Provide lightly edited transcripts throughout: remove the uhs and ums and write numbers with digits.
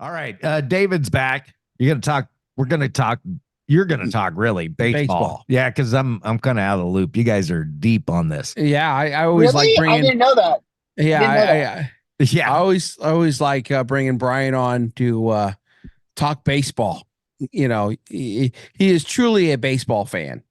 All right. David's back. You're gonna talk. We're gonna talk. You're gonna talk really baseball. Yeah, because I'm kind of out of the loop. You guys are deep on this. Yeah, I always Really? like bringing. I didn't know that. Yeah, I Yeah. always like bringing Bryan on to talk baseball. You know, he is truly a baseball fan.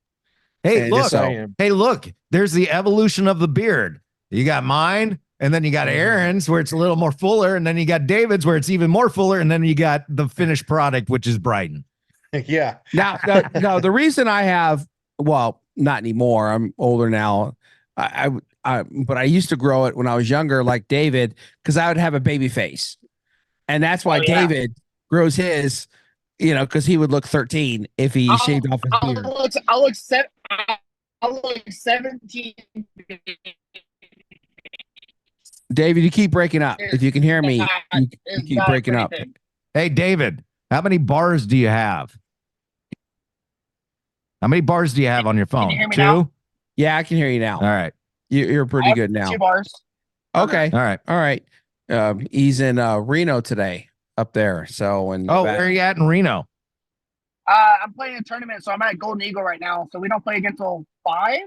Hey, And look. so- Hey, look. There's the evolution of the beard. You got mine, and then you got Aaron's, where it's a little more fuller, and then you got David's, where it's even more fuller, and then you got the finished product, which is Brighton. Yeah. Now, the reason I have, well, not anymore. I'm older now. But I used to grow it when I was younger, like David, because I would have a baby face, and that's why David grows his, because he would look 13 if he shaved off his beard. I'll look 17. David, you keep breaking up. If you can hear me, you keep breaking up. Hey, David, how many bars do you have? How many bars do you have on your phone? Can you hear me 2? now? Yeah, I can hear you now. All right. You're pretty good now. 2 bars. Okay. All right. He's in Reno today up there. So, where are you at in Reno? I'm playing a tournament, so I'm at Golden Eagle right now. So we don't play again until 5.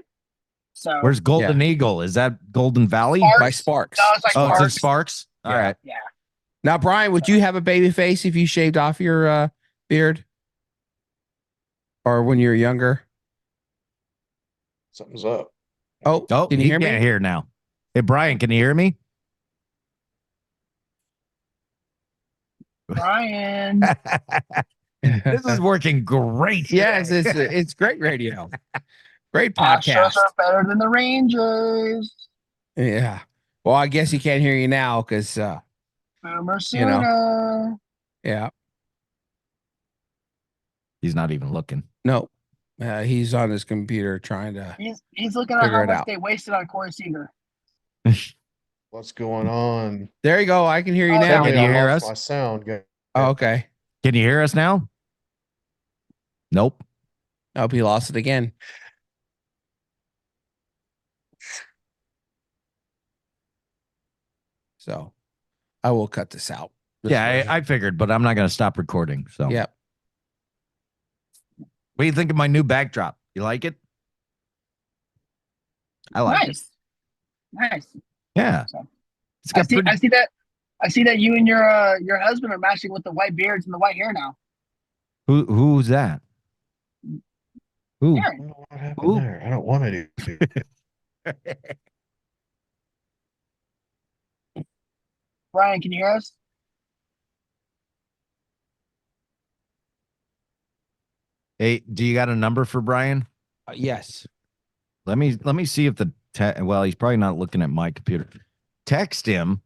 So Where's Golden Eagle? Is that Golden Valley? By Sparks. No, it's like It's in Sparks. Sparks? All right. Yeah. Now, Bryan, would you have a baby face if you shaved off your beard? Or when you were younger? Something's up. Oh, can you hear me? Can't hear now. Hey, Bryan, can you hear me? Bryan. This is working great. Yes, it's great radio. Great podcast. Astros are better than the Rangers. Yeah. Well, I guess he can't hear you now because yeah. He's not even looking. No. He's on his computer trying to. He's looking at how much they wasted on Corey Seager. What's going on? There you go. I can hear you now. Can you hear us? My sound. Oh, okay. Can you hear us now? Nope. Nope. He lost it again. So I will cut this out. I figured, but I'm not going to stop recording. So yeah. What do you think of my new backdrop? You like it? I like it. Nice. Yeah. So, I see that you and your husband are matching with the white beards and the white hair now. Who's that? Who? I don't know what happened there. I don't want to do. Bryan, can you hear us? Hey, do you got a number for Bryan? Yes. Let me see if well, he's probably not looking at my computer. Text him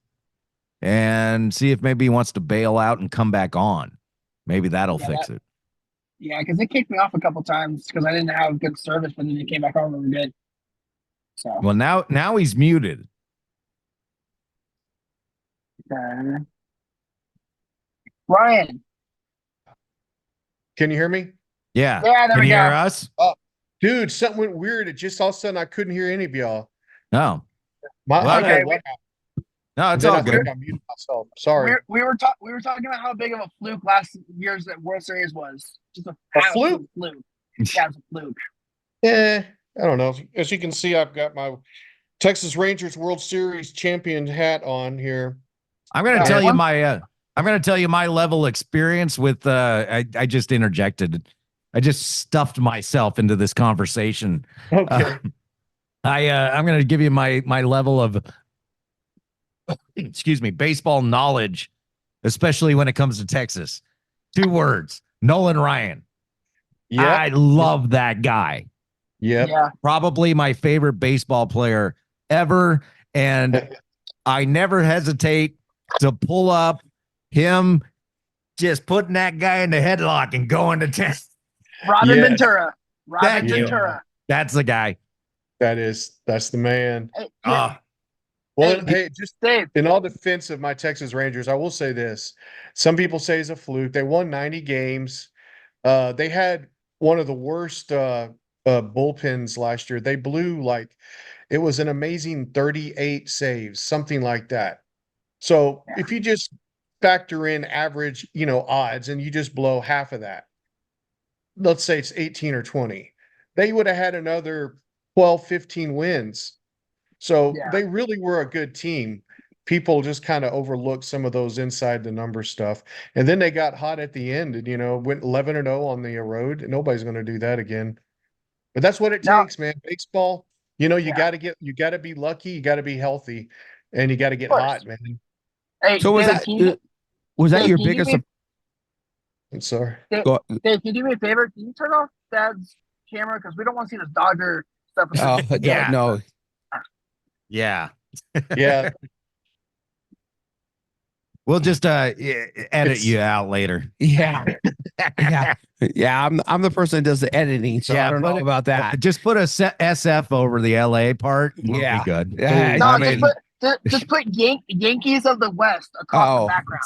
and see if maybe he wants to bail out and come back on. Maybe that'll fix it. Yeah, because it kicked me off a couple times because I didn't have good service, but then it came back on really good. So well, now he's muted. Bryan, can you hear me? Yeah. Yeah, there can we you go. hear us? Oh, dude, something went weird. It just all of a sudden I couldn't hear any of y'all. No. Okay. No, it's all good. I muted myself. Sorry. We were talking about how big of a fluke last year's World Series was. Just a fluke. Yeah, it's a fluke. Yeah, I don't know. As you can see, I've got my Texas Rangers World Series champion hat on here. I'm going to tell you my level experience with I just interjected. I just stuffed myself into this conversation. Okay. I'm going to give you my level of baseball knowledge, especially when it comes to Texas. 2 words: Nolan Ryan. Yeah, I love that guy. Yeah. Probably my favorite baseball player ever, and I never hesitate to pull up him just putting that guy in the headlock and going to test. Robin Ventura. Ventura. That's the guy. That's the man. Well, hey, just in all defense of my Texas Rangers, I will say this. Some people say it's a fluke. They won 90 games. They had one of the worst bullpens last year. They blew it was an amazing 38 saves, something like that. So if you just factor in average, odds, and you just blow half of that. Let's say it's 18 or 20. They would have had another 12, 15 wins. So Yeah. they really were a good team. People just kind of overlooked some of those inside the number stuff. And then they got hot at the end and, went 11-0 on the road. And nobody's going to do that again. But that's what it Now- takes, man. Baseball, you Yeah. got to be lucky, you got to be healthy, and you got to get course. hot, man. Hey, So was David, that can you, was that Dave, your can you biggest? do me- I'm sorry. Go, Dave, can you do me a favor? Can you turn off Dad's camera? Because we don't want to see this Dodger stuff. Yeah. No. Yeah. Yeah. We'll just edit It's- you out later. Yeah. Yeah. Yeah. I'm the person that does the editing, so Yeah, I don't know put it- about that. Just put a SF over the LA part. We'll Yeah. be good. Yeah, No, I just mean, put Yankees of the West across the background.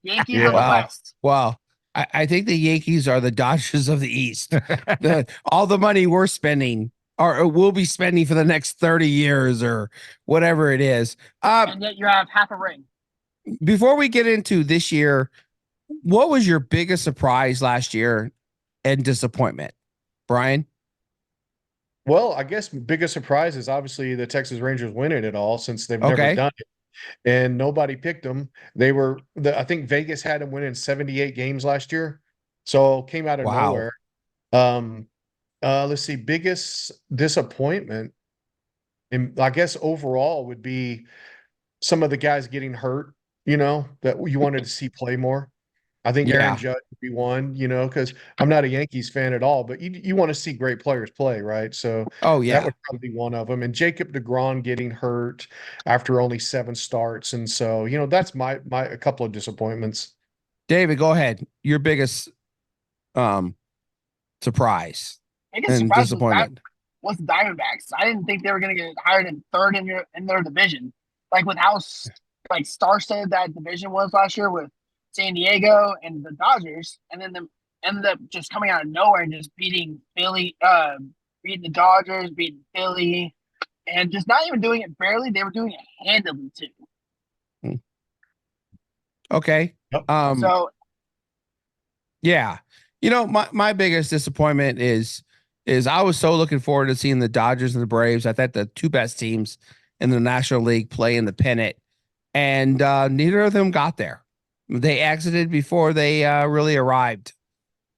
Yankees Yeah. of the Wow. West. well, I think the Yankees are the Dodgers of the East. All the money we're spending or we'll be spending for the next 30 years or whatever it is. And yet you have half a ring. Before we get into this year, what was your biggest surprise last year and disappointment, Brian? Well, I guess biggest surprise is obviously the Texas Rangers winning it all since they've Okay. never done it. And nobody picked them. I think Vegas had them winning 78 games last year. So came out of Wow. nowhere. Let's see, biggest disappointment. And I guess overall would be some of the guys getting hurt, that you wanted to see play more. I think Yeah. Aaron Judge would be one, because I'm not a Yankees fan at all, but you want to see great players play, right? So Oh, that yeah. would probably be one of them. And Jacob DeGrom getting hurt after only 7 starts. And so, that's my a couple of disappointments. David, go ahead. Your biggest surprise Biggest and surprise disappointment. was the Diamondbacks. I didn't think they were going to get hired in third in their division. Like with how star-studded that division was last year with San Diego and the Dodgers, and then them ended up just coming out of nowhere and just beating Philly, beating the Dodgers, beating Philly, and just not even doing it barely. They were doing it handily too. Okay. Yep. So Yeah. My biggest disappointment is I was so looking forward to seeing the Dodgers and the Braves. I thought the two best teams in the National League play in the pennant, and neither of them got there. They exited before they really arrived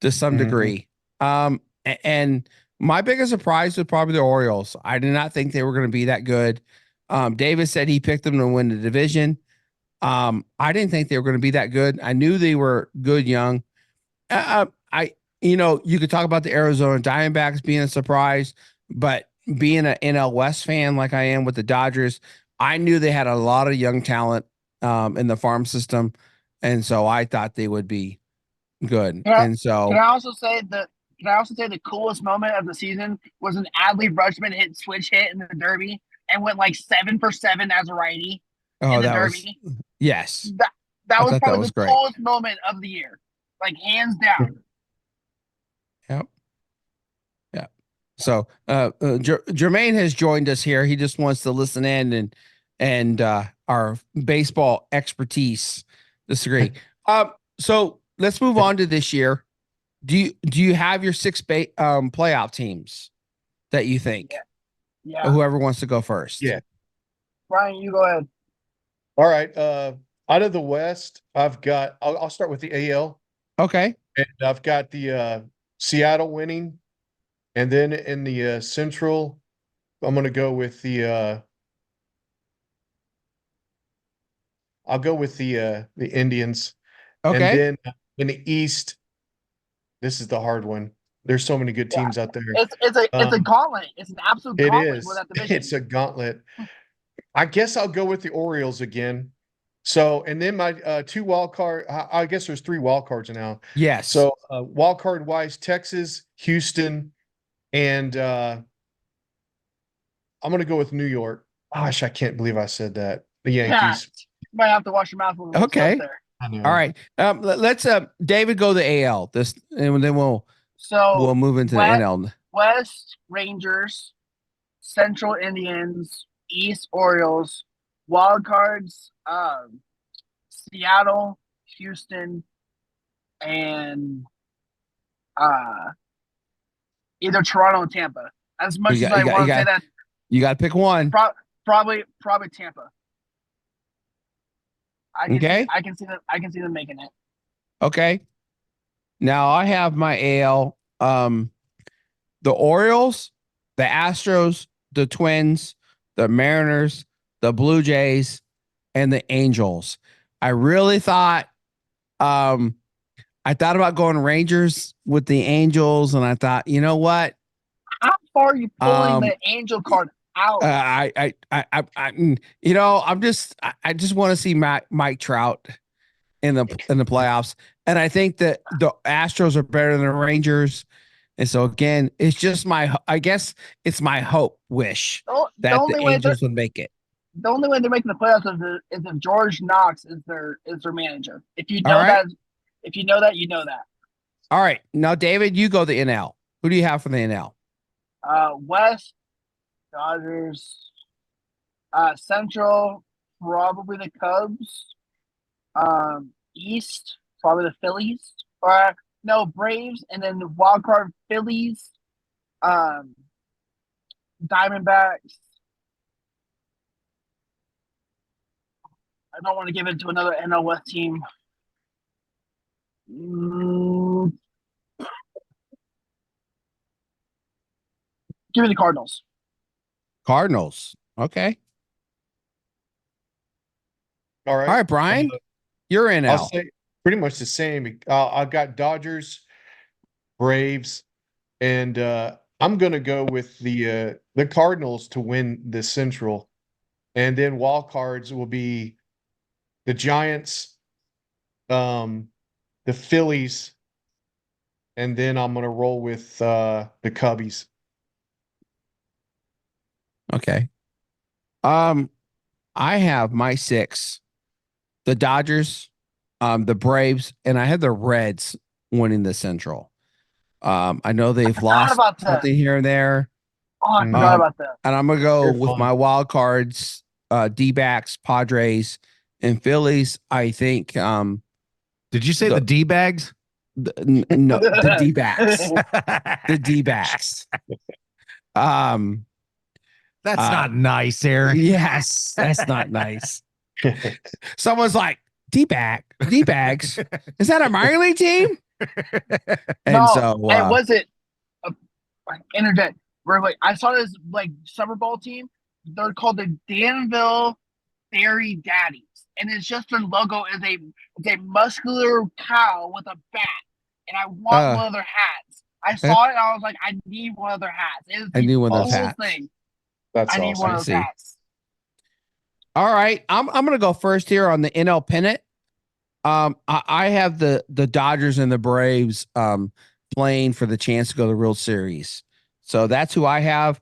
to some Mhm. degree. And my biggest surprise was probably the Orioles. I did not think they were going to be that good. Davis said he picked them to win the division. I didn't think they were going to be that good. I knew they were good young. You could talk about the Arizona Diamondbacks being a surprise, but being an NL West fan like I am with the Dodgers, I knew they had a lot of young talent in the farm system, and so I thought they would be good. Yeah. And so, Can I also say the coolest moment of the season was when Adley Rutschman hit switch hit in the Derby and went like 7 for 7 as a righty in the that was Derby. yes, That I was thought that probably was the great. coolest moment of the year, like hands down. Yep. Yeah. So Jermaine has joined us here. He just wants to listen in and our baseball expertise disagree. So let's move on to this year. Do you have your 6 playoff teams that you think? Yeah, Whoever wants to go first. Yeah. Brian, you go ahead. All right. Out of the West, I'll start with the AL. Okay. And I've got the Seattle winning. And then in the Central, I'm going to go with I'll go with the Indians. Okay. And then in the East, this is the hard one. There's so many good teams out there. It's a gauntlet. It's an absolute It gauntlet is. for that division. It's a gauntlet. I guess I'll go with the Orioles again. So, and then my 2 wild card. I guess there's 3 wild cards now. Yes. So, wild card wise, Texas, Houston, and I'm going to go with New York. Gosh, I can't believe I said that. The Yankees. You might have to wash your mouth a little Okay. bit there. I know. All right. Let's David go the AL. And then we'll So move into the West- NL. West Rangers, Central Indians, East Orioles, wild cards, Seattle, Houston, and either Toronto or Tampa. As much as I want to say that, you got to pick one. probably Tampa. I can see them making it. Okay. Now I have my AL. The Orioles, the Astros, the Twins, the Mariners, the Blue Jays, and the Angels. I really thought, I thought about going Rangers with the Angels, and I thought, you know what? How far are you pulling the Angel card out? I just want to see Mike Trout in the playoffs, and I think that the Astros are better than the Rangers. And so again, it's just I guess it's my wish that the Angels would make it. The only way they're making the playoffs is if George Knox is their manager. If you know that, you know that. All right, now David, you go the NL. Who do you have for the NL? West, Dodgers. Central, probably the Cubs. East, probably the Phillies. No, Braves, and then the wild card Phillies, Diamondbacks. I don't want to give it to another NL West team. Give me the Cardinals. Cardinals. Okay. All right. All right, Brian. You're in. I'll say pretty much the same. I've got Dodgers, Braves, and I'm going to go with the Cardinals to win the Central, and then wild cards will be the Giants, the Phillies, and then I'm going to roll with the Cubbies. Okay. I have my 6, the Dodgers, the Braves, and I had the Reds winning the Central. I know they've lost something here and there. Oh, I forgot about that. And I'm gonna go with my wild cards, D-backs, Padres, and Phillies. I think. Did you say the D-bags? No, the D-backs. The D-backs. That's not nice, Aaron. Yes, that's not nice. Someone's like, D-bags. Is that a minor league team? And was it internet? Where I saw this Super Bowl team. They're called the Danville Fairy Daddies, and it's just their logo is a muscular cow with a bat. And I want one of their hats. I saw it, and I was like, I need one of their hats. I need one of those hats. I need one of those hats. All right, I'm gonna go first here on the NL pennant. I have the Dodgers and the Braves playing for the chance to go to the World Series. So that's who I have.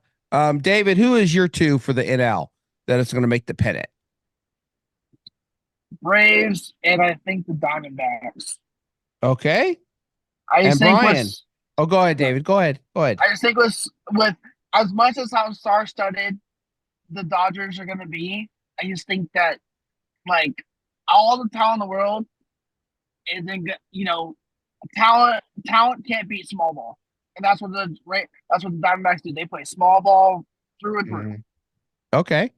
David, who is your 2 for the NL that is going to make the pennant? Braves, and I think the Diamondbacks. Okay. And Brian. Go ahead, David. Go ahead. I just think with as much as how star-studded the Dodgers are going to be, I just think that all the talent in the world isn't, talent can't beat small ball, and that's what the Diamondbacks do. They play small ball through and through. Okay.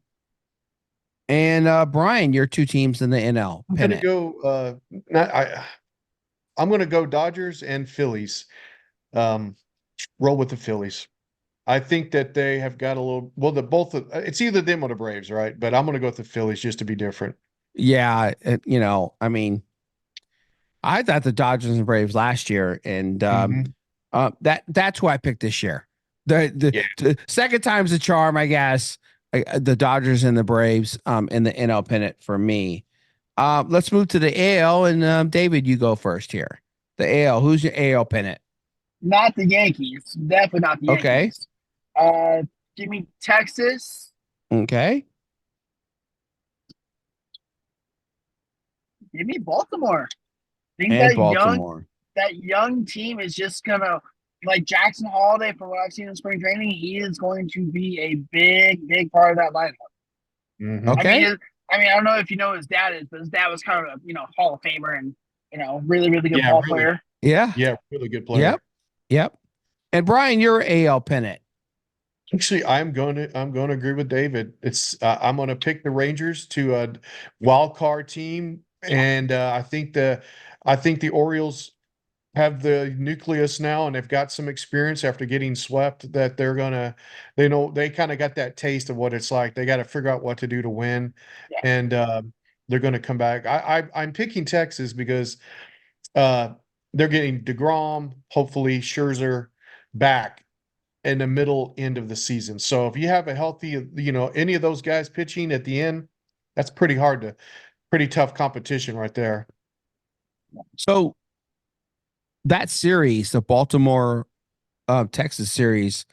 And Brian, your 2 teams in the NL. I'm going to go. I'm going to go Dodgers and Phillies. Roll with the Phillies. I think that they have got a little. Well, it's either them or the Braves, right? But I'm going to go with the Phillies just to be different. Yeah, I mean, I thought the Dodgers and Braves last year, and that's who I picked this year. The second time's the charm, I guess. The Dodgers and the Braves in the NL pennant for me. Let's move to the AL, and David, you go first here. The AL, who's your AL pennant? Not the Yankees. Definitely not the Yankees. Okay. Give me Texas. Okay. Give me Baltimore. I think that young team is just gonna Jackson Holiday. From what I've seen in spring training, he is going to be a big part of that lineup. Okay. I mean, I don't know if you know who his dad is, but his dad was kind of a Hall of Famer, and Really, really good Yeah, ball really. player. Yeah. Yeah, really good player. Yep. Yep. And Brian, you're AL pennant. Actually, I'm going to agree with David. I'm going to pick the Rangers to a wild card team, and I think the Orioles have the nucleus now, and they've got some experience after getting swept. That they kind of got that taste of what it's like. They got to figure out what to do to win, Yeah. and they're going to come back. I'm picking Texas because they're getting DeGrom, hopefully Scherzer back in the middle end of the season. So if you have a healthy, any of those guys pitching at the end, that's pretty tough competition right there. So that series, the Baltimore Texas series,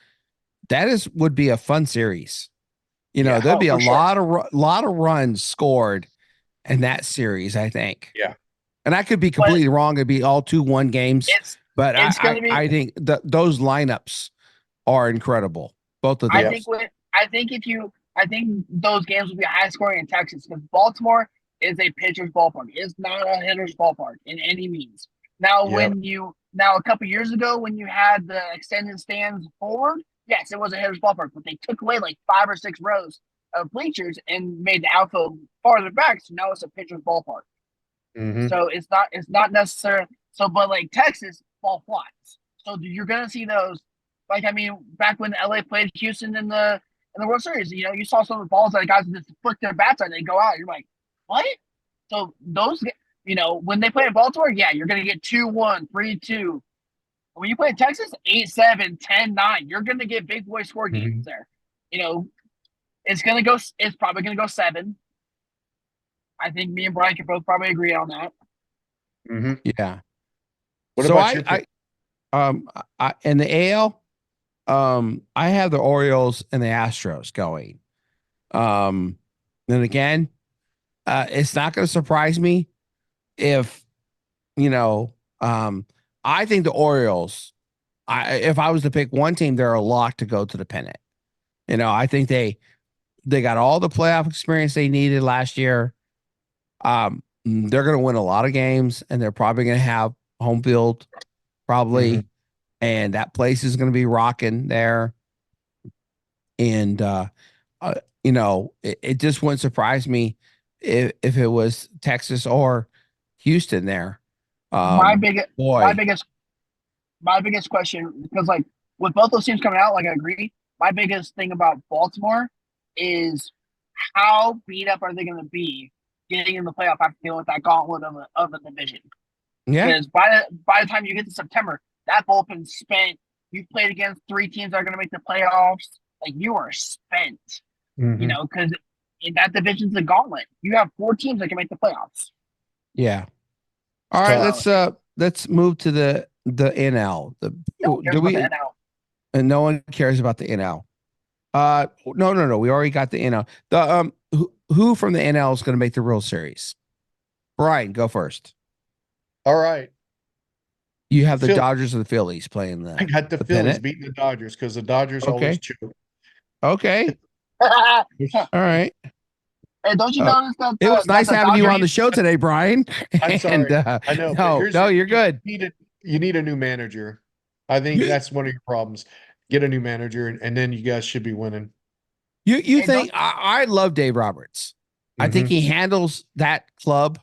would be a fun series. Yeah. There'd be a for sure. lot of runs scored in that series, I think. Yeah. And I could be completely wrong. It'd be all 2-1 games. But I think those lineups are incredible. Both of them. I think those games will be high scoring in Texas because Baltimore is a pitcher's ballpark. It's not a hitter's ballpark in any means. Now, a couple years ago when you had the extended stands forward, yes, it was a hitter's ballpark, but they took away like 5 or 6 rows of bleachers and made the outfield farther back. So now it's a pitcher's ballpark. Mm-hmm. So it's not necessarily but like Texas ball flies. So you're gonna see those. Back when LA played Houston in the World Series, you saw some of the balls that guys just flick their bats and they go out. You're like, what? So those, when they play in Baltimore, yeah, you're gonna get 2-1, 3-2. When you play in Texas, 8-7, 10-9, you're gonna get big boy score games there. It's probably gonna go 7. I think me and Brian can both probably agree on that. Mm-hmm. Yeah. What so about your pick? I in the AL, I have the Orioles and the Astros going. And again, it's not going to surprise me if, I think the Orioles, if I was to pick one team, they're a lock to go to the pennant. I think they got all the playoff experience they needed last year. They're going to win a lot of games, and they're probably going to have home field, probably, and that place is going to be rocking there. And it just wouldn't surprise me if it was Texas or Houston there. My biggest question, because like with both those teams coming out, like I agree. My biggest thing about Baltimore is how beat up are they going to be getting in the playoff after dealing with that gauntlet of a division? Yeah. Because by the time you get to September, that bullpen's spent. You've played against 3 teams that are going to make the playoffs. Like, you are spent. Because in that division's a gauntlet. You have 4 teams that can make the playoffs. Yeah. All right, let's move to the NL. The NL. And no one cares about the NL. No. We already got the NL. The who from the NL is going to make the World Series? Brian, go first. All right. You have the Dodgers or the Phillies playing the. I got the Phillies pennant. beating the Dodgers because the Dodgers always choke. Okay. All right. Hey, don't you notice that? It was nice having you on the show today, Brian. I'm sorry. I know. No, you're good. You need a new manager. I think that's one of your problems. Get a new manager, and then you guys should be winning. You think I love Dave Roberts. I think he handles that club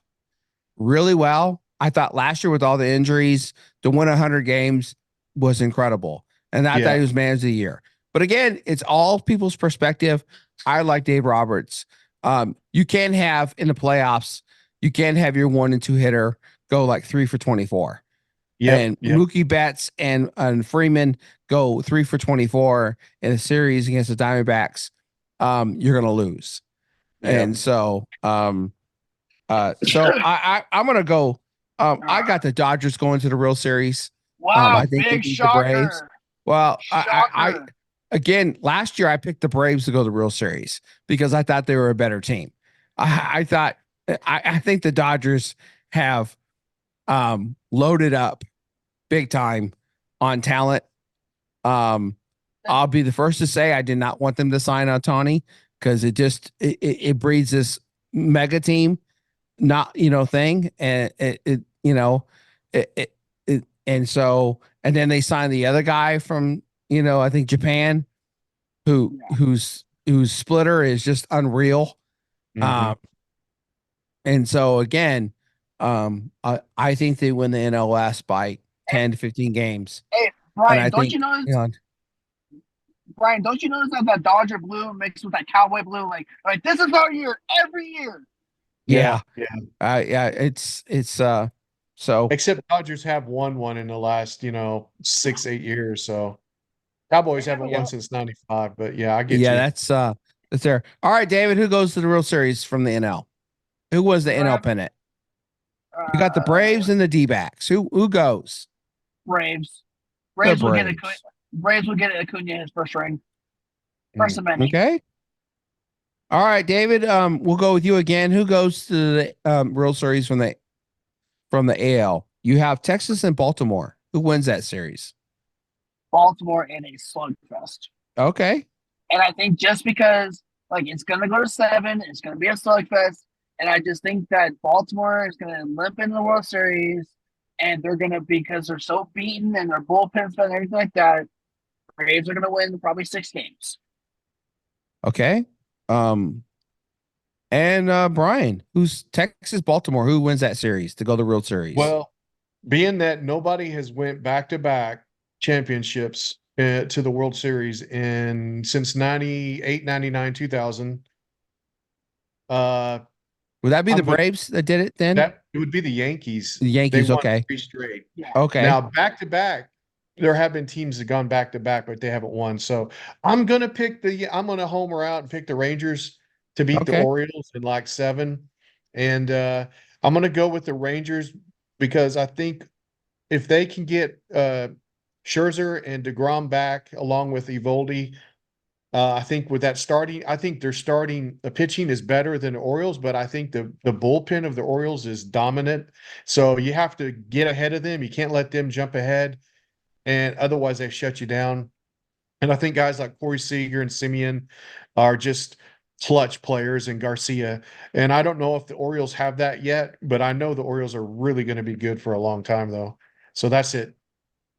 really well. I thought last year with all the injuries to win 100 games was incredible. And I thought he was man of the year. But again, it's all people's perspective. I like Dave Roberts. You can have in the playoffs, you can have your 1 and 2 hitter go like 3 for 24. And Mookie Betts and Freeman go 3 for 24 in a series against the Diamondbacks. You're going to lose. And so, I'm going to go. I got the Dodgers going to the World Series. Wow, I think big the shocker. Braves. Well, I again, last year I picked the Braves to go to the World Series because I thought they were a better team. I think the Dodgers have loaded up big time on talent. I'll be the first to say I did not want them to sign Ohtani because it breeds this mega team, thing. And you know, and so, and then they signed the other guy from, I think Japan, whose splitter is just unreal. Mhm. And so again, I think they win the NL West by 10 to 15 games. Hey, And I Brian, don't think, you notice? you know, Brian, don't you notice that Dodger blue mixed with that Cowboy blue? Like this is our year every year. yeah, Yeah. yeah, it's so Except Dodgers have won one in the last, 6-8 years. So Cowboys haven't Yeah. won since '95. But yeah, I get yeah, you. that's there. All right, David, who goes to the World Series from the NL? Who was the NL pennant? You got the Braves and the D-backs. Who goes? Braves. The Braves will get Braves. Braves will get Acuna his first ring. First of many. Okay. All right, David. We'll go with you again. Who goes to the World Series from the AL? You have Texas and Baltimore. Who wins that series? Baltimore in a slugfest. Okay. And I think just because it's gonna go to 7, it's gonna be a slugfest, and I just think that Baltimore is gonna limp in the World Series, and they're gonna, because they're so beaten and their bullpen's and everything like that. Braves are gonna win probably 6 games. Okay. And Brian, who's Texas Baltimore? Who wins that series to go to the World Series? Well, being that nobody has went back-to-back championships to the World Series since 98, 99, 2000. Would that be the Braves that did it then? That it would be the Yankees. The Yankees, They won okay. 3 straight. Yeah. Okay. Now, back-to-back, there have been teams that have gone back-to-back, but they haven't won. So I'm gonna homer out and pick the Rangers to beat the Okay. Orioles in 7. And I'm gonna go with the Rangers because I think if they can get Scherzer and DeGrom back along with Eovaldi, I think with that starting, I think the pitching is better than the Orioles, but I think the bullpen of the Orioles is dominant. So you have to get ahead of them. You can't let them jump ahead, and otherwise they shut you down. And I think guys like Corey Seager and Simeon are just clutch players, and Garcia. And I don't know if the Orioles have that yet, but I know the Orioles are really going to be good for a long time, though. So that's it.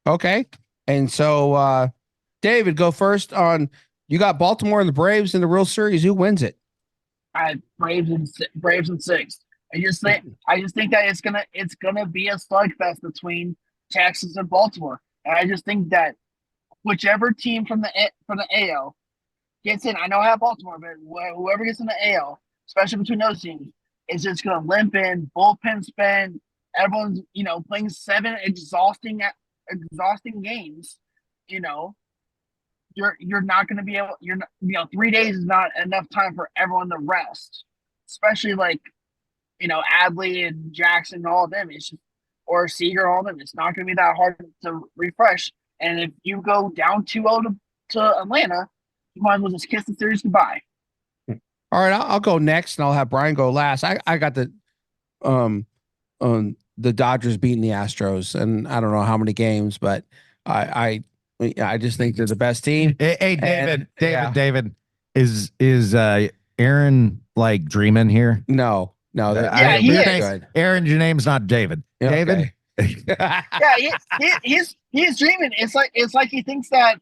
Okay. And so, David, go first on. You got Baltimore and the Braves in the World Series. Who wins it? Braves and 6. I just think that it's gonna be a slugfest between Texas and Baltimore, and I just think that whichever team from the AL gets in, I know I have Baltimore, but whoever gets in the AL, especially between those teams, is just gonna limp in, bullpen spend. Everyone's playing 7 exhausting games. You're not going to be able. 3 days is not enough time for everyone to rest, especially Adley and Jackson and all of them. It's just, or Seager, all of them. It's not going to be that hard to refresh. And if you go down 2-0 to Atlanta, you might as well just kiss the series goodbye. All right, I'll go next, and I'll have Brian go last. I got the Dodgers beating the Astros, and I don't know how many games, but I just think they're the best team. Hey, David, is Aaron dreaming dreaming here? No. Yeah, he is. Good. Aaron, your name's not David. Okay. David. Yeah, he's dreaming. It's like he thinks that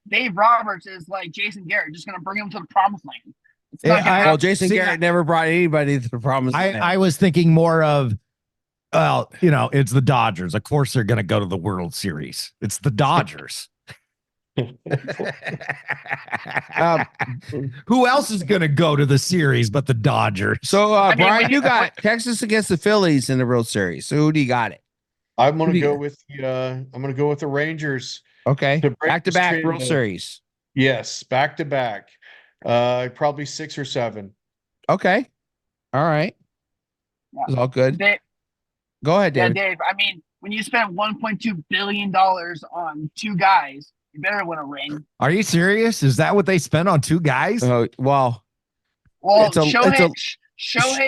Dave Roberts is like Jason Garrett, just gonna bring him to the promised land. It's not gonna happen. Well, Jason Garrett never brought anybody to the promised land. I was thinking more of, well, it's the Dodgers. Of course, they're going to go to the World Series. It's the Dodgers. Who else is going to go to the series but the Dodgers? So, Brian, you got Texas against the Phillies in the World Series. So, who do you got it? I'm going to go with the Rangers. Okay, back-to-back World Series. Yes, back-to-back. Probably 6 or 7. Okay, all right. Yeah. It's all good. Go ahead, Dave. Yeah, Dave. I mean, when you spend $1.2 billion on 2 guys, you better win a ring. Are you serious? Is that what they spent on 2 guys? Well, Shohei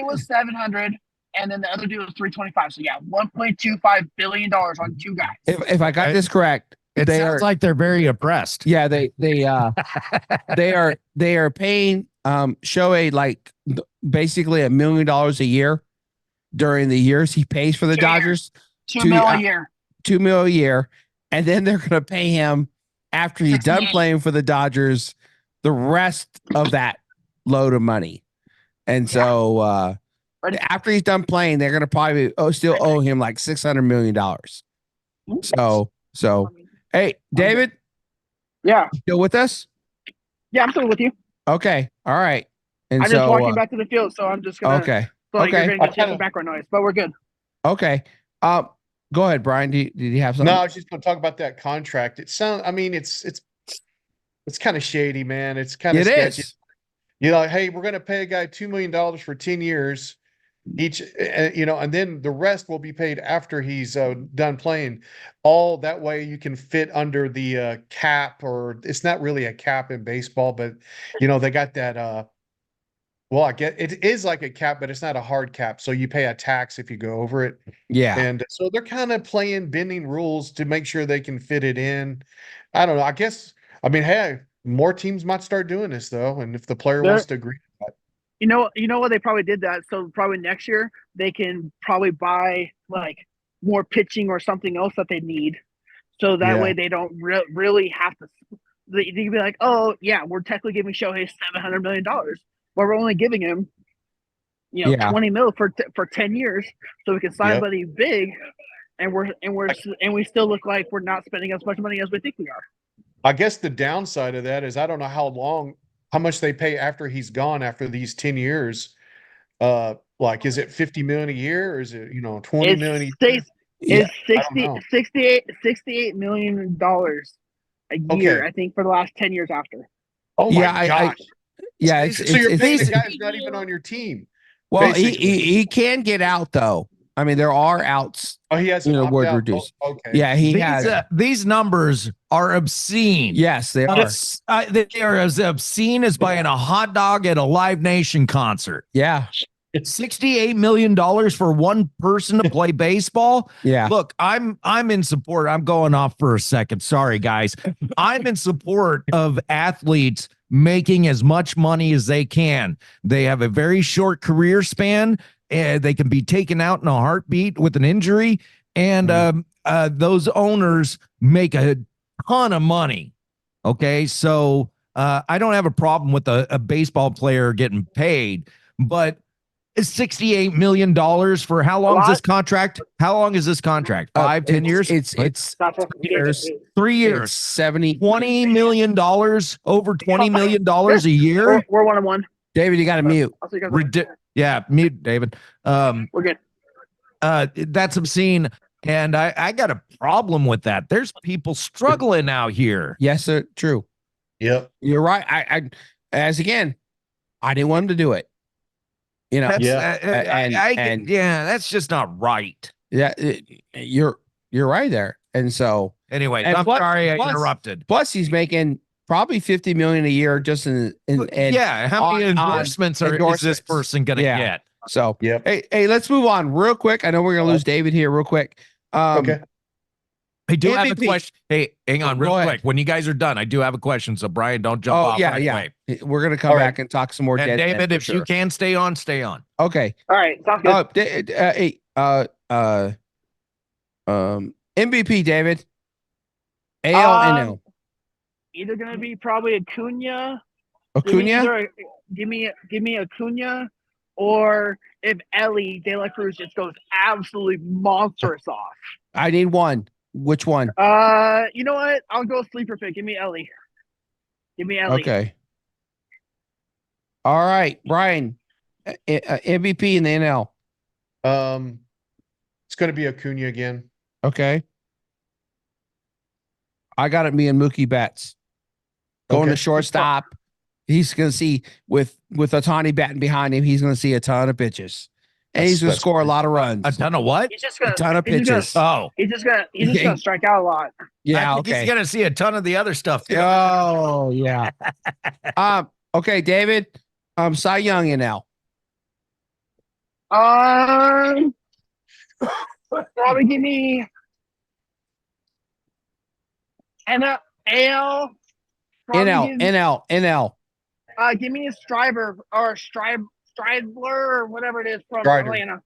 was 700, and then the other dude was 325. So yeah, $1.25 billion on 2 guys. If I got this correct, it sounds like they're very oppressed. Yeah, they are paying Shohei basically $1 million a year. during the years he pays for the 2 years. Dodgers. $2 million a year. $2 million a year, and then they're going to pay him after he's done 68. playing for the Dodgers the rest of that load of money. And so after he's done playing, they're going to probably still owe him like $600 million. So hey, David, Yeah. still with us? Yeah, I'm still with you. Okay, all right. And I'm just walking back to the field, so I'm just gonna. Okay. So like Okay. You're gonna get some background noise, but we're good. Okay. Go ahead, Brian. Did you have something? No, I was just going to talk about that contract. It's kind of shady, man. It's kind of sketchy. Is. You know, hey, we're going to pay a guy $2 million for 10 years each, and then the rest will be paid after he's done playing. All that way you can fit under the cap, or it's not really a cap in baseball, but they got that. Well, I get it is like a cap, but it's not a hard cap. So you pay a tax if you go over it. Yeah. And so they're kind of bending rules to make sure they can fit it in. I don't know. Hey, more teams might start doing this though. And if the player wants to agree to that. You know what? They probably did that. So probably next year they can probably buy like more pitching or something else that they need. So that way they don't really have to. They can be like, oh yeah, we're technically giving Shohei $700 million. But we're only giving him, 20 mil for 10 years, so we can sign somebody big, and we still look like we're not spending as much money as we think we are. I guess the downside of that is I don't know how much they pay after he's gone after these 10 years. Like, is it 50 million a year, or is it 20 million a year? It's $68 million a year, I think, for the last 10 years after. Oh my gosh. So you're paying the guy who's not even on your team. Well, he can get out though. I mean, there are outs. Oh, he has an word opt-out. reduced. Oh, okay. Yeah, he has. These numbers are obscene. Yes, they are. They are as obscene as buying a hot dog at a Live Nation concert. Yeah. $68 million for one person to play baseball. Yeah. Look, I'm in support. I'm going off for a second. Sorry, guys. I'm in support of athletes making as much money as they can. They have a very short career span, and they can be taken out in a heartbeat with an injury. And those owners make a ton of money. Okay, so I don't have a problem with a baseball player getting paid, but it's $68 million for how long is this contract? How long is this contract? 5, 10 years? It's 3 years. 70. $20 million, over $20 million a year. We're 1-1. David, you got to mute. Yeah, mute, David. We're good. That's obscene. And I got a problem with that. There's people struggling out here. Yes, sir. True. Yep. You're right. I didn't want him to do it. That's just not right. Yeah, you're right there. And so anyway, I'm sorry I interrupted. Plus, he's making probably $50 million a year just in how many endorsements is this person gonna get? So hey, let's move on real quick. I know we're gonna lose David here real quick. Okay. I do have a question. Hey, hang on real quick. When you guys are done, I do have a question. So Brian, don't jump off. Yeah. We're gonna come back and talk some more. And David, if you can stay on, stay on. Okay. All right. Sounds good. MVP, David. AL, NL. Either gonna be probably Acuna. Give me Acuna, or if Ellie De La Cruz just goes absolutely monstrous off. I need one. Which one? You know what? I'll go sleeper pick. Give me Ellie. Okay. All right, Brian. MVP in the NL. It's going to be Acuna again. Okay. I got it. Me and Mookie Betts going to shortstop. He's going to see with Ohtani batting behind him. He's going to see a ton of pitches. And he's going to score a lot of runs. A ton of what? A ton of pitches. He's just gonna strike out a lot. Yeah, I think he's gonna see a ton of the other stuff too. Oh, yeah. Okay, David. Cy Young in now. Probably give me NL. NL. Give me a Stridler or whatever it is from Strider. Atlanta.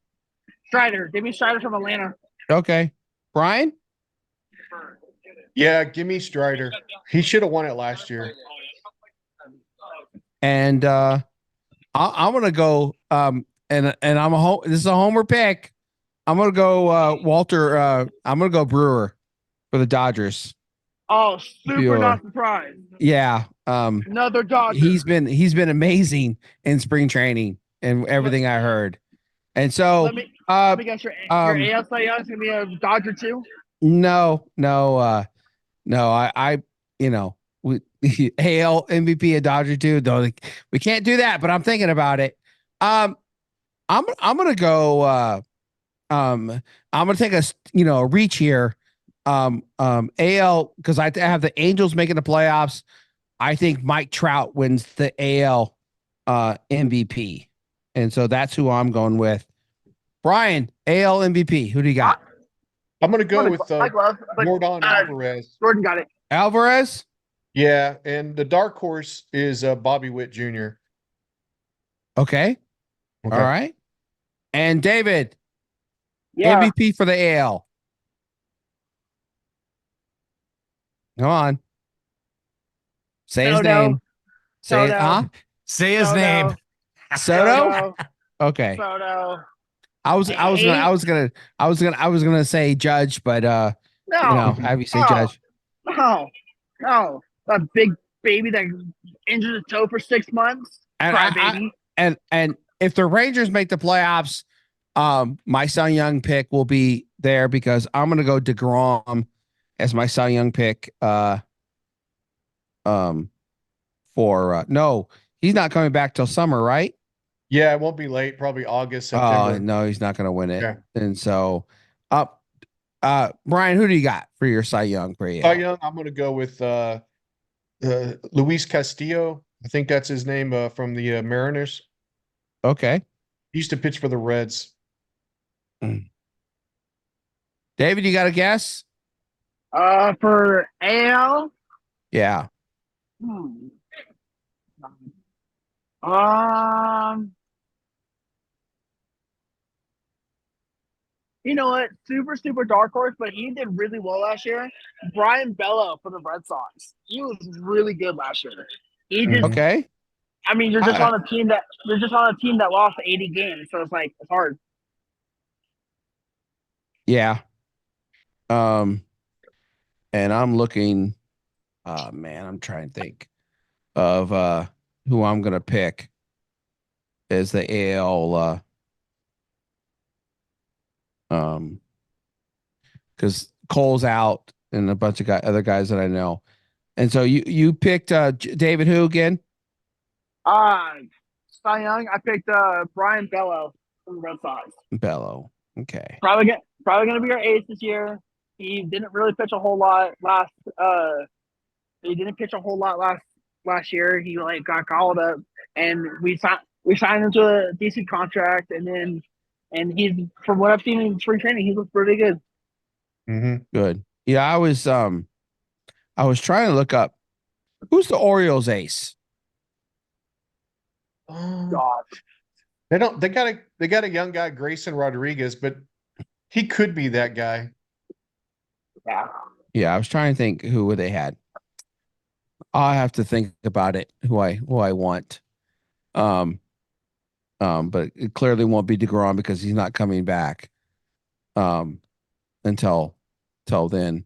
Strider. Give me Strider from Atlanta. Okay. Brian? Yeah, give me Strider. He should have won it last year. And I'm gonna go and I'm this is a homer pick. I'm gonna go Walter. I'm gonna go Brewer for the Dodgers. Oh, super Bueller. not surprised. Yeah. Another Dodger. He's been amazing in spring training and everything I heard. And so Let me guess, your AL Cy Young is gonna be a Dodger too. no, I you know, we AL MVP a Dodger too. Though we can't do that, but I'm thinking about it. I'm gonna go. I'm gonna take a reach here. AL because I have the Angels making the playoffs. I think Mike Trout wins the AL MVP, and so that's who I'm going with. Brian, AL MVP. Who do you got? I'm going to go with Jordan Alvarez. Jordan got it. Alvarez? Yeah, and the dark horse is Bobby Witt Jr. Okay. All right. And David, Yeah. MVP for the AL. Come on. Say his name. Say it, huh? Say his name. Soto? Okay. Soto. I was gonna say Judge, but No. have you say No. Judge? No. That big baby that injured his toe for 6 months. And Baby. and if the Rangers make the playoffs, my Cy Young pick will be there because I'm gonna go DeGrom as my Cy Young pick. No, he's not coming back till summer, right? Yeah, it won't be late. Probably August, September. Oh no, he's not gonna win it. Yeah. And so, Brian, who do you got for your Cy Young for you? Cy Young, I'm going to go with Luis Castillo. I think that's his name from the Mariners. Okay. He used to pitch for the Reds. David, you got a guess? For AL. Yeah. You know what? Super dark horse, but he did really well last year. Brian Bello for the Red Sox. He was really good last year. He just, Okay. I mean, you're just on a team that lost 80 games, so it's hard. Yeah. And I'm looking. Man, I'm trying to think of who I'm gonna pick as the AL. Because Cole's out and a bunch of other guys that I know, and so you picked David who again? Cy Young. I picked Brian Bello from the Red Sox. Bello. Okay. Probably gonna be our ace this year. He didn't really pitch a whole lot last. He didn't pitch a whole lot last year. He got called up, and we signed him to a decent contract, and he's, from what I've seen in spring training, he looks pretty good. Good. Yeah, I was trying to look up who's the Orioles ace. God. They got a young guy, Grayson Rodriguez, but he could be that guy. Yeah, I was trying to think who they had. I'll have to think about it. Who I want. But it clearly won't be DeGrom because he's not coming back. Until then.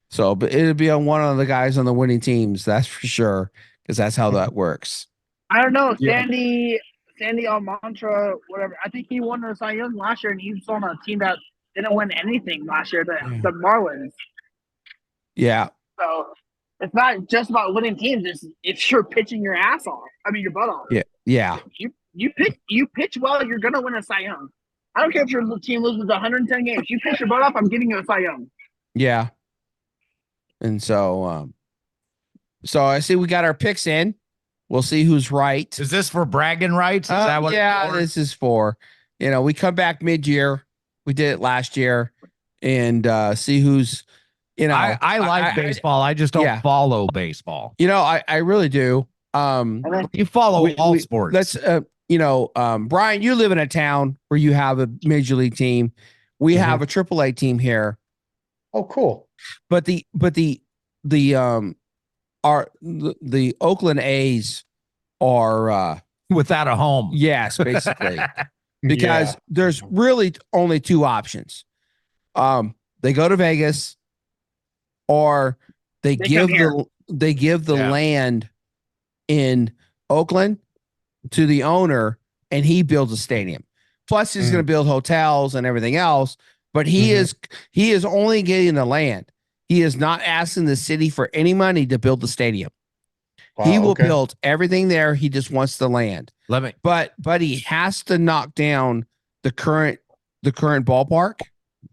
So, but it'll be on one of the guys on the winning teams, that's for sure, because that's how that works. I don't know, Sandy Almantra, whatever. I think he won the Cy Young last year, and he was on a team that didn't win anything last year, the Marlins. Yeah. So it's not just about winning teams. It's if you're pitching your ass off. I mean, your butt off. Yeah. You pitch well, you're gonna win a Cy Young. I don't care if your team loses 110 games. You pitch your butt off, I'm giving you a Cy Young. Yeah. And so I see we got our picks in. We'll see who's right. Is this for bragging rights? Is that what? Yeah, this is for. We come back mid-year. We did it last year, and see who's. I like baseball. I just don't follow baseball. I really do. You follow all sports. Let's Brian, you live in a town where you have a major league team. We have a AAA team here. Oh, cool. But the Oakland A's are without a home. yes, basically. Because there's really only two options. They go to Vegas, or they give the land in Oakland to the owner, and he builds a stadium. Plus, he's going to build hotels and everything else. But he is only getting the land. He is not asking the city for any money to build the stadium. Wow, he will build everything there. He just wants the land. But he has to knock down the current ballpark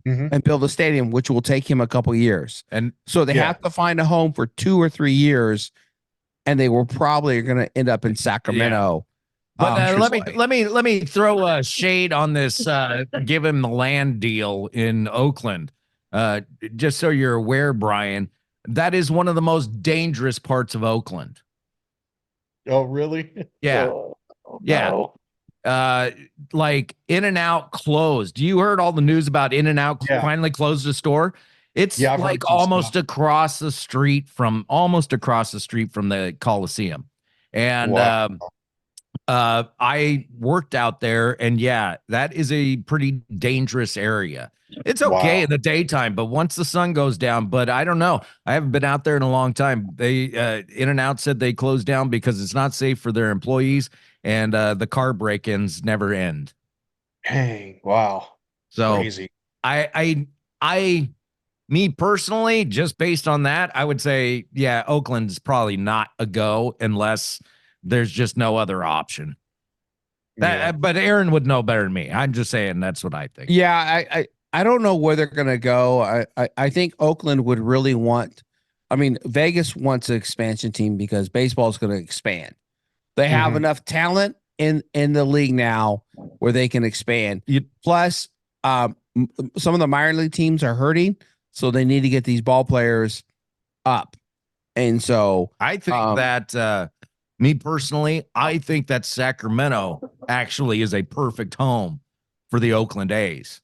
and build a stadium, which will take him a couple years. And so they have to find a home for 2 or 3 years, and they were probably going to end up in Sacramento. But let me throw a shade on this. Give him the land deal in Oakland. Just so you're aware, Brian, that is one of the most dangerous parts of Oakland. Oh, really? Yeah. No. Like In-N-Out closed. You heard all the news about In-N-Out finally closed the store. It's like almost across the street from the Coliseum. And I worked out there, and that is a pretty dangerous area. It's okay in the daytime, but once the sun goes down, but I don't know. I haven't been out there in a long time. They In-N-Out said they closed down because it's not safe for their employees, and the car break-ins never end. Dang, wow. So crazy. Me personally, just based on that, I would say, Oakland's probably not a go unless there's just no other option. But Aaron would know better than me. I'm just saying that's what I think. Yeah, I don't know where they're going to go. I think Oakland would really want. I mean, Vegas wants an expansion team because baseball is going to expand. They have enough talent in the league now where they can expand. Plus, some of the minor league teams are hurting, so they need to get these ball players up. And so I think that me personally, I think that Sacramento actually is a perfect home for the Oakland A's.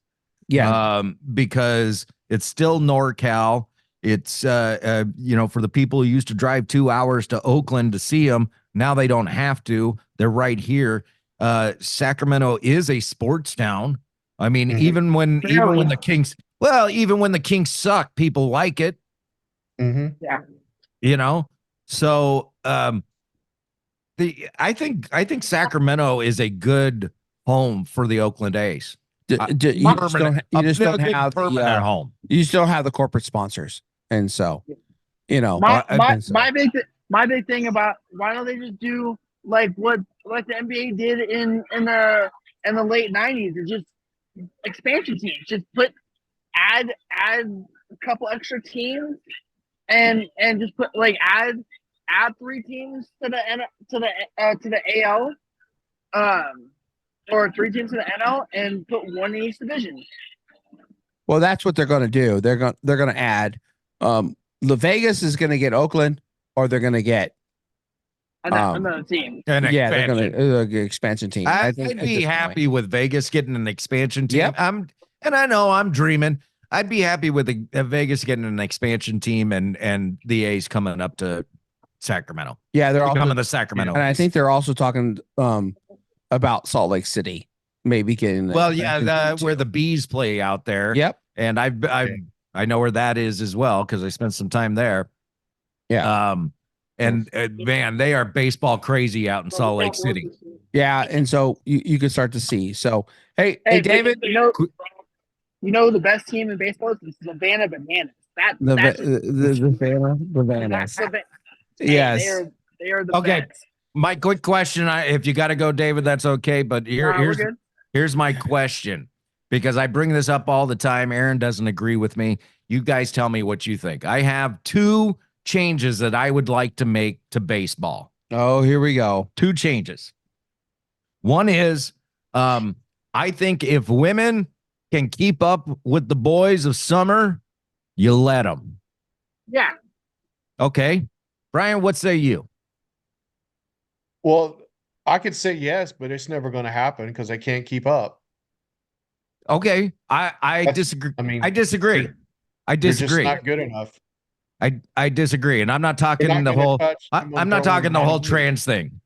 Yeah. Because it's still NorCal. It's, for the people who used to drive 2 hours to Oakland to see them, now they don't have to. They're right here. Sacramento is a sports town. I mean, even when the Kings suck, people like it. Yeah. So, I think Sacramento is a good home for the Oakland A's. You just don't have permanent home. You still have the corporate sponsors, and so my big thing about why don't they just do like the NBA did in the late '90s? It's just expansion teams. Just add a couple extra teams, and just put add 3 teams to the AL, or 3 teams to the NL, and put 1 in each division. Well, that's what they're going to do. They're going to add. The Vegas is going to get Oakland, or they're going to get another team. They're going to expansion team. I'd be happy with Vegas getting an expansion team. I know I'm dreaming. I'd be happy with Vegas getting an expansion team and the A's coming up to Sacramento. Yeah, they're all coming to Sacramento. And I think they're also talking about Salt Lake City, maybe getting where the Bees play out there. Yep. And I know where that is as well because I spent some time there. Yeah. And man, they are baseball crazy out in Salt Lake City. Yeah, and so you can start to see. So hey David, you know the best team in baseball is the Savannah Bananas. The Savannah Bananas. Yes. They are the best. My quick question, if you got to go, David, that's okay. But here's my question, because I bring this up all the time. Aaron doesn't agree with me. You guys tell me what you think. I have 2 changes that I would like to make to baseball. Oh, here we go. 2 changes. One is, I think if women can keep up with the boys of summer, you let them. Yeah. Okay. Brian, what say you? Well, I could say yes, but it's never going to happen because they can't keep up. Okay, I disagree. I mean, I disagree. They're just not good enough. I disagree, and I'm not They're talking not the gonna whole. touch Tim I'm not Montgomery talking the whole Madden. trans thing.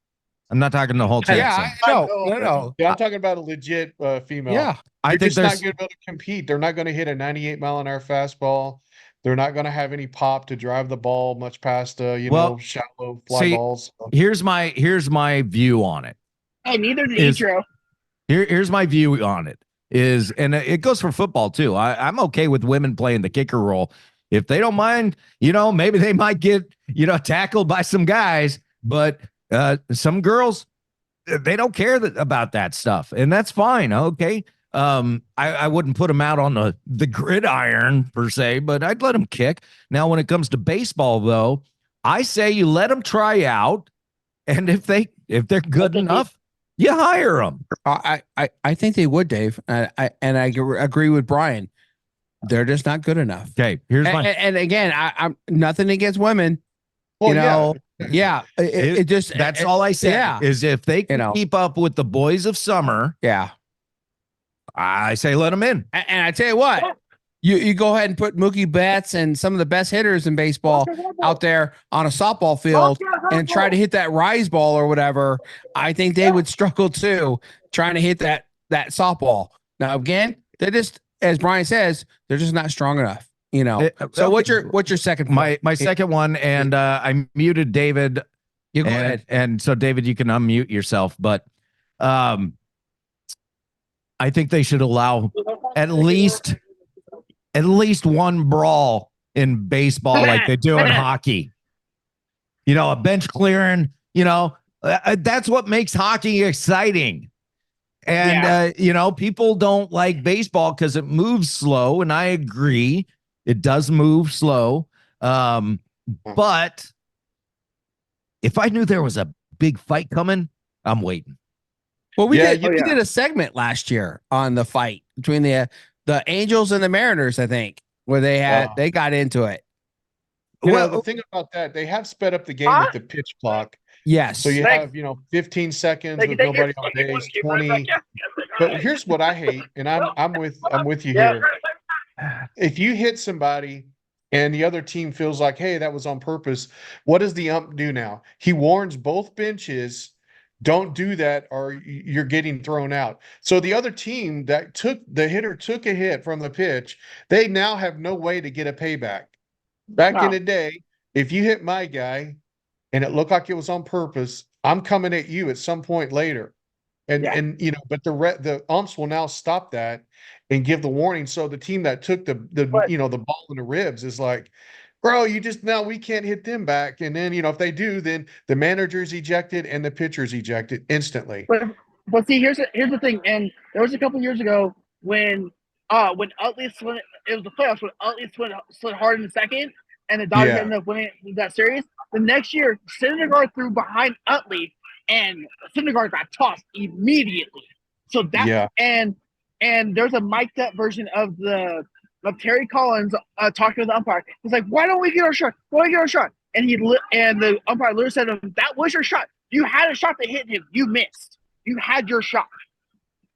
I'm not talking the whole trans Yeah, thing. no. Yeah, I'm talking about a legit female. Yeah, I They're think just not there's going to be able to compete. They're not going to hit a 98-mile-an-hour fastball. They're not going to have any pop to drive the ball much past shallow fly see, balls. here's my view on it. Hey, neither did Is- Ichiro. Here's my view on it. Is and it goes for football too. I'm okay with women playing the kicker role if they don't mind. Maybe they might get tackled by some guys, but some girls they don't care about that stuff, and that's fine. Okay. I wouldn't put them out on the gridiron per se, but I'd let them kick. Now, when it comes to baseball, though, I say you let them try out, and if they're good enough, you hire them. I think they would, Dave. I agree with Brian. They're just not good enough. Okay, here's my And again, I'm nothing against women. Well, Yeah. It just that's all I said. Yeah. Is if they can keep up with the boys of summer, Yeah. I say let them in. And I tell you what, you go ahead and put Mookie Betts and some of the best hitters in baseball out there on a softball field and try to hit that rise ball or whatever. I think they would struggle too, trying to hit that softball. Now, again, they're just, as Brian says, they're just not strong enough. So what's your second point? My second one, and I muted David. You go ahead. And so David, you can unmute yourself, but I think they should allow at least one brawl in baseball like they do in hockey. A bench clearing, that's what makes hockey exciting. And, people don't like baseball because it moves slow. And I agree. It does move slow. But if I knew there was a big fight coming, I'm waiting. Well, we did a segment last year on the fight between the Angels and the Mariners, I think, where they got into it. The thing about that, they have sped up the game with the pitch clock. Yes. So you have, 15 seconds with nobody on base, 20. But here's what I hate, and I'm with you here. If you hit somebody and the other team feels like, hey, that was on purpose, what does the ump do now? He warns both benches, don't do that or you're getting thrown out. So the other team the hitter took a hit from the pitch, they now have no way to get a payback. Back in the day, if you hit my guy and it looked like it was on purpose, I'm coming at you at some point later. But the umps will now stop that and give the warning. So the team that took the ball in the ribs is like, bro, we can't hit them back. And then, if they do, then the manager's ejected and the pitcher's ejected instantly. But see, here's the thing. And there was a couple years ago when Utley slid, it was the playoffs when Utley slid hard in the second and the Dodgers ended up winning that series. The next year, Syndergaard threw behind Utley and Syndergaard got tossed immediately. So that and there's a mic'd up version of Terry Collins talking to the umpire. He's like, "Why don't we get our shot? Why don't we get our shot?" And the umpire literally said to him, "That was your shot. You had a shot to hit him. You missed. You had your shot."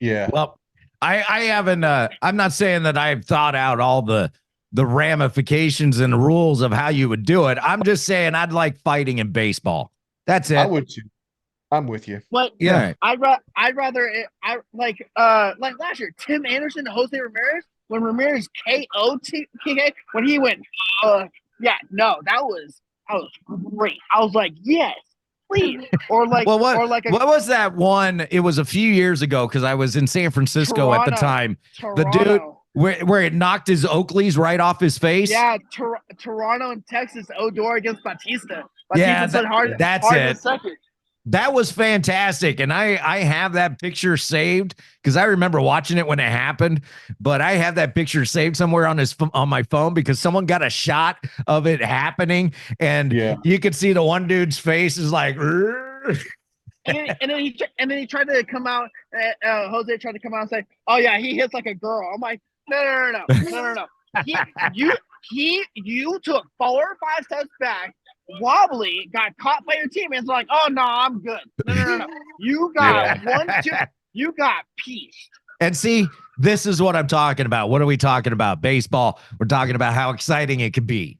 Yeah. Well, I haven't. I'm not saying that I've thought out all the ramifications and rules of how you would do it. I'm just saying I'd like fighting in baseball. That's it. I would too. I'm with you. But yeah, I'd rather like last year, Tim Anderson and Jose Ramirez, when Ramirez KO'd TK, when he went, that was great. I was like, yes, please. Or like, well, what was that one? It was a few years ago because I was in San Francisco at the time. Toronto. The dude where it knocked his Oakleys right off his face. Yeah, Toronto and Texas, Odor against Batista. Yeah, that's it. Second. That was fantastic. And I have that picture saved because I remember watching it when it happened, but I have that picture saved somewhere on my phone because someone got a shot of it happening. And you could see the one dude's face is like, and then he tried to come out. Jose tried to come out and say, "Oh yeah, he hits like a girl." I'm like, no. You took 4 or 5 steps back, wobbly, got caught by your teammates. Like, oh no, I'm good. No. No. You got 1, 2. You got peace. And see, this is what I'm talking about. What are we talking about? Baseball. We're talking about how exciting it can be.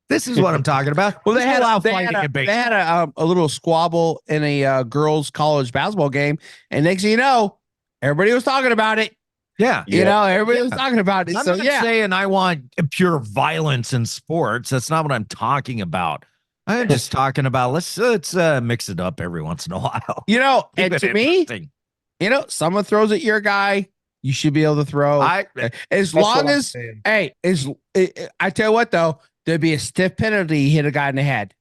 This is what I'm talking about. Well, they had baseball. a little squabble in a girls' college basketball game, and next thing you know, everybody was talking about it. Yeah. You know, everybody was talking about it. I'm So not yeah, saying I want pure violence in sports. That's not what I'm talking about. I'm just talking about let's mix it up every once in a while. you know, Keep and it to me, interesting. you know, someone throws at your guy, you should be able to throw. As That's long what I'm as, saying. hey, I tell you what though, there'd be a stiff penalty. You hit a guy in the head.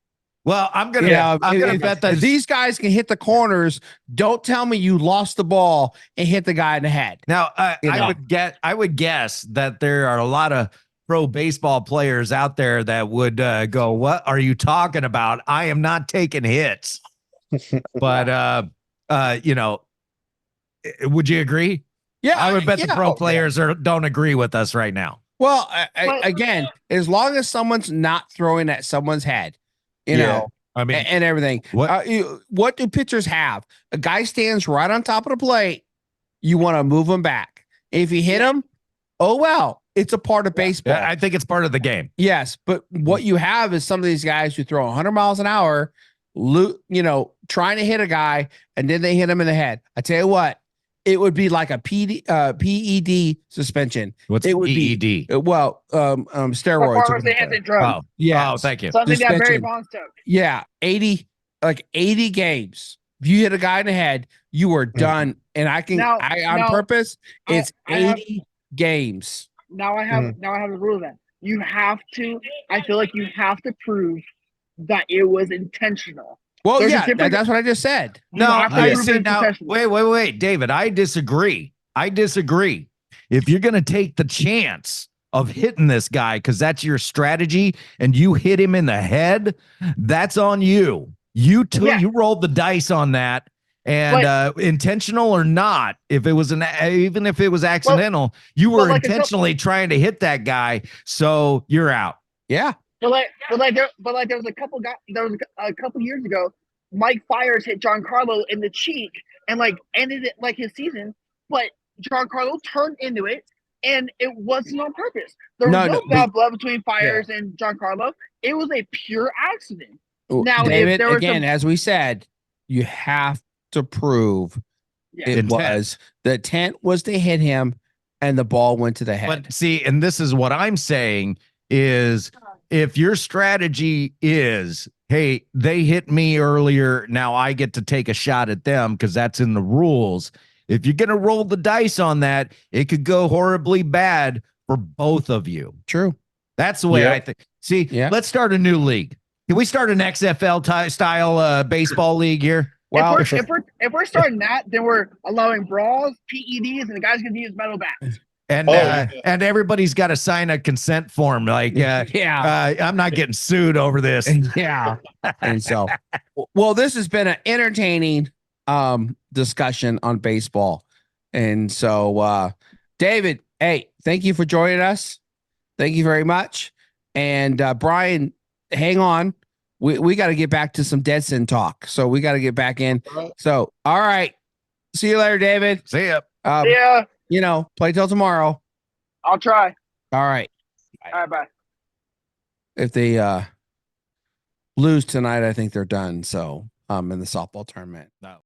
Well, I'm You know, gonna bet that if these guys can hit the corners, don't tell me you lost the ball and hit the guy in the head. now You know. I would guess that there are a lot of pro baseball players out there that would go, "What are you talking about? I am not taking hits." But you know, would you agree? Yeah, I would bet the pro Oh, yeah. players don't agree with us right now. Well, But- again, as long as someone's not throwing at someone's head, you Yeah. know, I mean, and everything. what- What do pitchers have? A guy stands right on top of the plate. You want to move him back. If you hit him, oh well, it's a part of baseball. I think it's part of the game. Yes, but what you have is some of these guys who throw 100 miles an hour, you know, trying to hit a guy, and then they hit him in the head. I tell you what, it would be like a PED suspension. What's It would be- EED? Steroids. Performance enhancing drug. Oh, Yeah. oh, thank you. Something that Barry Suspension. Bonds took. Yeah, 80 games. If you hit a guy in the head, you are done. And I can Now- on now, purpose, I- it's I have- 80 games. Now I have the rule then. You have to. I feel like you have to prove that it was intentional. Well, There's a yeah, difference- that's what I just said. You have to I prove see. it's Now, intentional. wait, David. I disagree. If you're going to take the chance of hitting this guy because that's your strategy, and you hit him in the head, that's on you. You Yeah. you rolled the dice on that, and intentional or not, if it was even if it was accidental, you were but like a intentionally trying to hit that guy, so you're out. Yeah. But there was a couple a couple years ago, Mike Fires hit Giancarlo in the cheek and like ended it like his season, but Giancarlo turned into it and it wasn't on purpose. There was no bad blood between Fires and Giancarlo. It was a pure accident. Now, if David, there was again, some- as we said, you have to prove Yeah. it Intent. was the intent was to hit him and the ball went to the head. But see, and this is what I'm saying is if your strategy is, hey, they hit me earlier, now I get to take a shot at them because that's in the rules. If you're going to roll the dice on that, it could go horribly bad for both of you. True. That's the way Yeah. I think. See, Yeah. let's start a new league. Can we start an XFL style baseball league here? Well, if we're starting that, then we're allowing brawls, PEDs, and the guys gonna use metal bats. And yeah. and everybody's got to sign a consent form. Like, yeah. I'm not getting sued over this. Yeah. And so, well, this has been an entertaining discussion on baseball. And so, David, hey, thank you for joining us. Thank you very much. And Bryan, hang on. We got to get back to some Deadsin talk. So we got to get back in. So, all right. See you later, David. See ya. Yeah, You know, play till tomorrow. I'll try. All right. All right, bye. If they lose tonight, I think they're done. So, in the softball tournament. No.